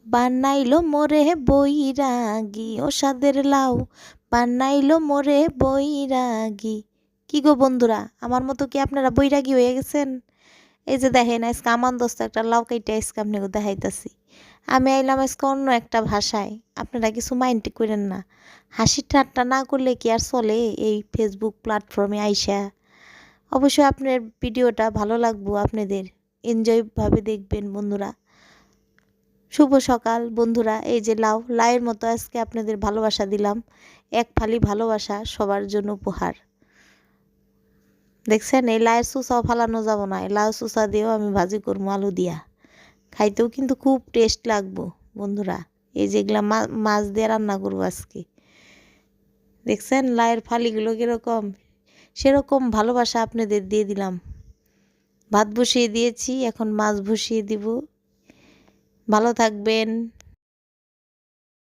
বানাইলো মোরে বৈরাগী ও সাদের লাউ, বানাইলো মোরে বৈরাগী। কি গো বন্ধুরা, আমার মতো কি আপনারা বৈরাগী হয়ে গেছেন? এই যে দেখেন আজকে আমার দোস্ত একটা লাউ কাইটা আজকে আপনাকে দেখাইতাছি। আমি আইলাম আজকে অন্য একটা ভাষায়, আপনারা কিছু মাইন্ড করেন না। হাসি ঠাট্টা না করলে কি আর চলে এই ফেসবুক প্ল্যাটফর্মে আইসা? অবশ্যই আপনার ভিডিওটা ভালো লাগবো, আপনাদের এনজয়ভাবে দেখবেন বন্ধুরা। শুভ সকাল বন্ধুরা, এই যে লাউয়ের মতো আজকে আপনাদের ভালোবাসা দিলাম। এক ফালি ভালোবাসা সবার জন্য উপহার। দেখছেন, এই লাউয়ের চুচাও ফালানো যাব না, এই লাউ চুচা দিয়েও আমি ভাজি করবো আলু দিয়া। খাইতেও কিন্তু খুব টেস্ট লাগবো বন্ধুরা। এই যেগুলা মাছ দিয়ে রান্না করবো আজকে। দেখছেন লাউয়ের ফালিগুলো কীরকম, সেরকম ভালোবাসা আপনাদের দিয়ে দিলাম। ভাত বসিয়ে দিয়েছি, এখন মাছ বসিয়ে দিব। ভালো থাকবেন।